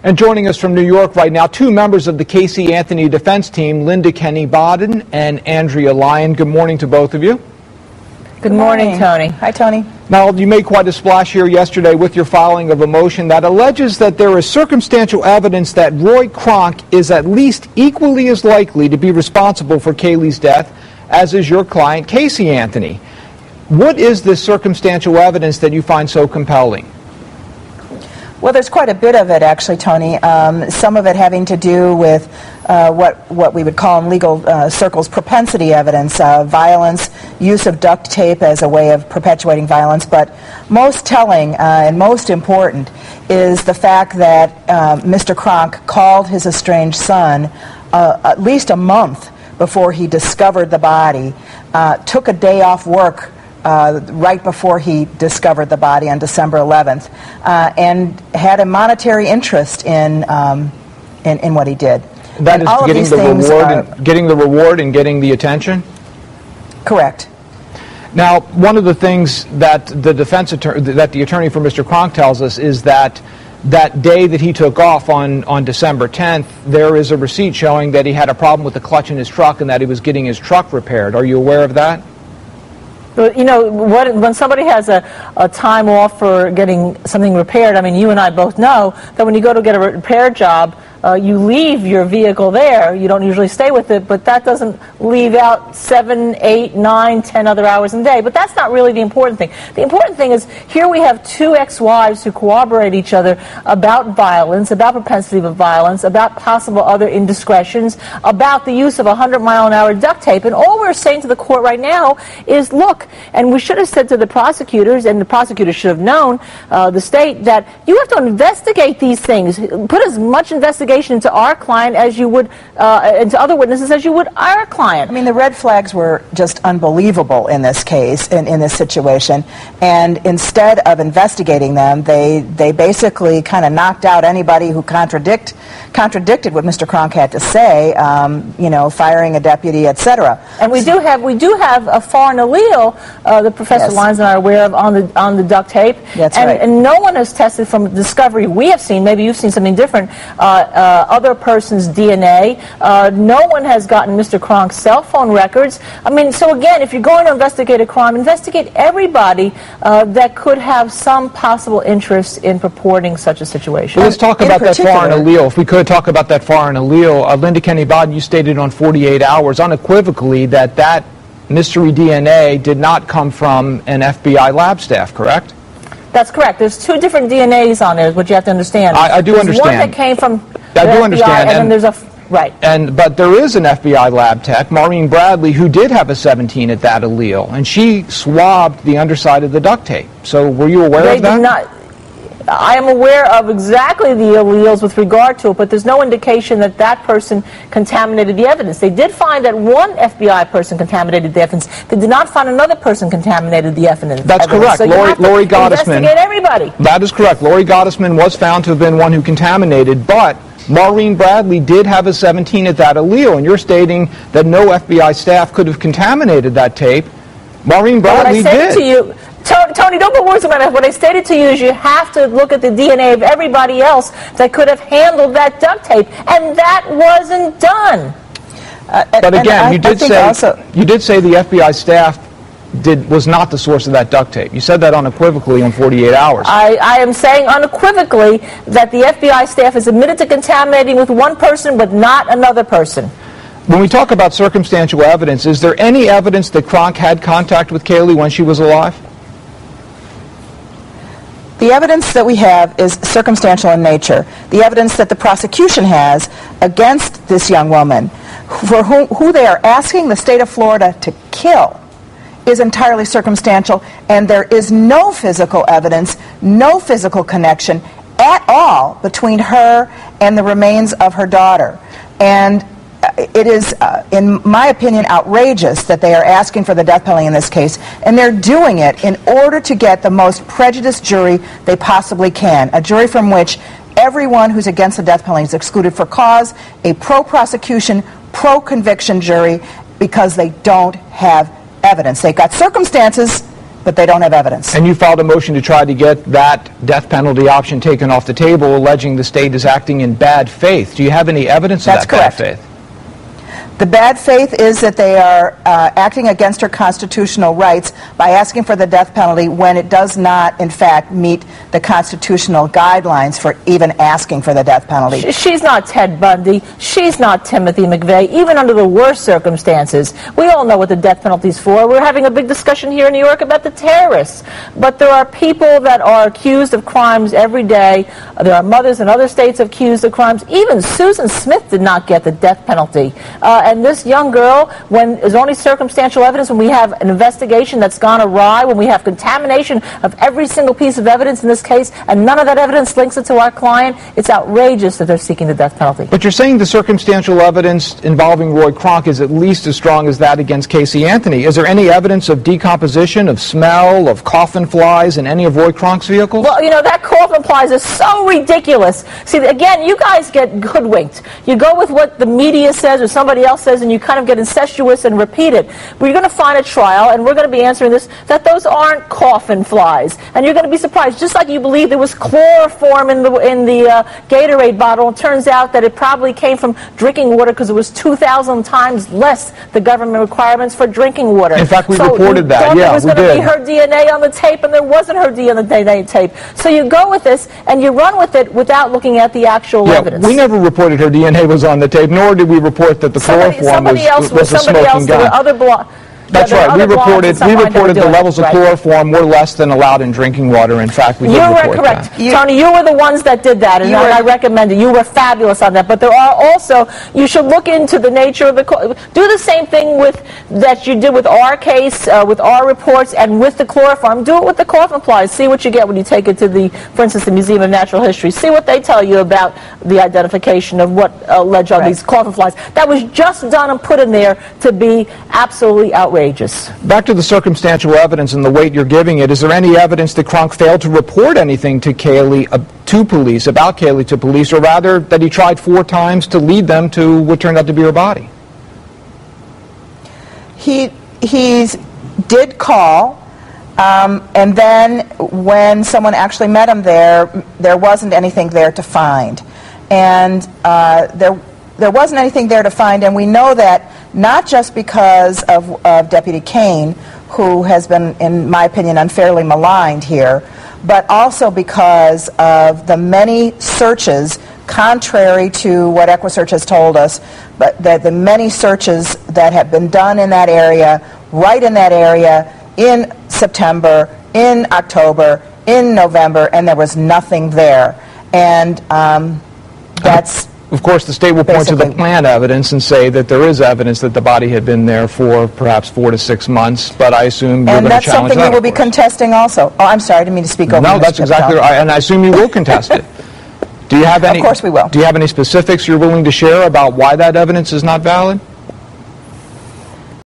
And joining us from New York right now, two members of the Casey Anthony defense team, Linda Kenny-Bodden and Andrea Lyon. Good morning to both of you. Good morning, Tony. Hi, Tony. Now, you made quite a splash here yesterday with your filing of a motion that alleges that there is circumstantial evidence that Roy Kronk is at least equally as likely to be responsible for Kaylee's death as is your client, Casey Anthony. What is this circumstantial evidence that you find so compelling? Well, there's quite a bit of it, actually, Tony. Some of it having to do with what we would call in legal circles propensity evidence, violence, use of duct tape as a way of perpetuating violence. But most telling and most important is the fact that Mr. Kronk called his estranged son at least a month before he discovered the body, took a day off work right before he discovered the body on December 11th, and had a monetary interest in what he did. That is getting the reward and getting the attention? Correct. Now, one of the things that the attorney for Mr. Kronk tells us is that that day that he took off on December 10th, there is a receipt showing that he had a problem with the clutch in his truck and that he was getting his truck repaired. Are you aware of that? You know, when somebody has a time off for getting something repaired, I mean, you and I both know that when you go to get a repair job, you leave your vehicle there. You don't usually stay with it, but that doesn't leave out 7, 8, 9, 10 other hours in a day. But that's not really the important thing. The important thing is here we have two ex-wives who corroborate each other about violence, about propensity for violence, about possible other indiscretions, about the use of 100-mile-an-hour duct tape. And all we're saying to the court right now is, look, and we should have said to the prosecutors, and the prosecutors should have known, the state, that you have to investigate these things. Put as much investigation into our client as you would into other witnesses as you would our client. I mean, the red flags were just unbelievable in this case, in this situation, and instead of investigating them, they basically kind of knocked out anybody who contradicted what Mr. Kronk had to say, you know, firing a deputy, etc. And we do have a foreign allele that Professor Lyons and I are aware of on the duct tape. That's right. And no one has tested from the discovery we have seen. Maybe you've seen something different. Other person's DNA. No one has gotten Mr. Kronk's cell phone records. I mean, so again, if you're going to investigate a crime, investigate everybody that could have some possible interest in purporting such a situation. Well, let's talk about that foreign allele. If we could talk about that foreign allele. Linda Kenny-Bodden, you stated on 48 Hours unequivocally that mystery DNA did not come from an FBI lab staff, correct? That's correct. There's two different DNAs on there, is what you have to understand. I do understand. One that came from I do understand. And then there's a right. But there is an FBI lab tech, Maureen Bradley, who did have a 17 at that allele, and she swabbed the underside of the duct tape. So were you aware of that? Did not. I am aware of exactly the alleles with regard to it, but there's no indication that that person contaminated the evidence. They did find that one FBI person contaminated the evidence. They did not find another person contaminated the evidence. That's correct. So Lori Gottesman. Investigate everybody. That is correct. Lori Gottesman was found to have been one who contaminated, but Maureen Bradley did have a 17 at that allele, and you're stating that no FBI staff could have contaminated that tape. Maureen Bradley did. To you, Tony, don't put words in my mouth. What I stated to you is you have to look at the DNA of everybody else that could have handled that duct tape, and that wasn't done. But again, you did say the FBI staff was not the source of that duct tape. You said that unequivocally on 48 Hours. I am saying unequivocally that the FBI staff is admitted to contaminating with one person but not another person. When we talk about circumstantial evidence, is there any evidence that Kronk had contact with Kaylee when she was alive? The evidence that we have is circumstantial in nature. The evidence that the prosecution has against this young woman, for who they are asking the state of Florida to kill, is entirely circumstantial, and there is no physical evidence, no physical connection at all between her and the remains of her daughter. And it is, in my opinion, outrageous that they are asking for the death penalty in this case, and they're doing it in order to get the most prejudiced jury they possibly can, a jury from which everyone who's against the death penalty is excluded for cause, a pro-prosecution, pro-conviction jury, because they don't have evidence. They've got circumstances, but they don't have evidence. And you filed a motion to try to get that death penalty option taken off the table, alleging the state is acting in bad faith. Do you have any evidence of that bad faith? The bad faith is that they are acting against her constitutional rights by asking for the death penalty when it does not, in fact, meet the constitutional guidelines for even asking for the death penalty. She's not Ted Bundy. She's not Timothy McVeigh, even under the worst circumstances. We all know what the death penalty is for. We're having a big discussion here in New York about the terrorists. But there are people that are accused of crimes every day. There are mothers in other states accused of crimes. Even Susan Smith did not get the death penalty. And this young girl, when there's only circumstantial evidence, when we have an investigation that's gone awry, when we have contamination of every single piece of evidence in this case, and none of that evidence links it to our client, it's outrageous that they're seeking the death penalty. But you're saying the circumstantial evidence involving Roy Kronk is at least as strong as that against Casey Anthony. Is there any evidence of decomposition, of smell, of coffin flies in any of Roy Kronk's vehicles? Well, you know, that coffin flies is so ridiculous. See, again, you guys get hoodwinked. You go with what the media says or somebody else says, and you kind of get incestuous and repeat it. But you're going to find a trial, and we're going to be answering this, that those aren't coffin flies. And you're going to be surprised. Just like you believe there was chloroform in the Gatorade bottle, it turns out that it probably came from drinking water because it was 2,000 times less the government requirements for drinking water. In fact, we reported that. Yeah, there was going to be her DNA on the tape, and there wasn't her DNA tape. So you go with this, and you run with it without looking at the actual evidence. We never reported her DNA was on the tape, nor did we report that the chloroform was a smoking gun. That's right. We reported the levels of chloroform were less than allowed in drinking water. In fact, we did report that. You were correct. Tony, you were the ones that did that, and I recommend it. You were fabulous on that. But there are also, you should look into the nature of the, do the same thing that you did with our case, with our reports, and with the chloroform. Do it with the coffin flies. See what you get when you take it to for instance, the Museum of Natural History. See what they tell you about the identification of what alleged are these coffin flies. That was just done and put in there to be absolutely outrageous. Back to the circumstantial evidence and the weight you're giving it, is there any evidence that Kronk failed to report anything to Kaylee, about Kaylee to police, or rather that he tried 4 times to lead them to what turned out to be her body? He did call, and then when someone actually met him there wasn't anything there to find. And there wasn't anything there to find, and we know that not just because of Deputy Kane, who has been, in my opinion, unfairly maligned here, but also because of the many searches, contrary to what EquiSearch has told us, but that the many searches that have been done in that area, right in that area, in September, in October, in November, and there was nothing there. And that's... Of course, the state will point to the plant evidence and say that there is evidence that the body had been there for perhaps 4 to 6 months, but I assume you're going to challenge that. And that's something we will be contesting also. Oh, I'm sorry, I didn't mean to speak over. No, that's exactly right, and I assume you will contest it. Do you have any? Of course we will. Do you have any specifics you're willing to share about why that evidence is not valid?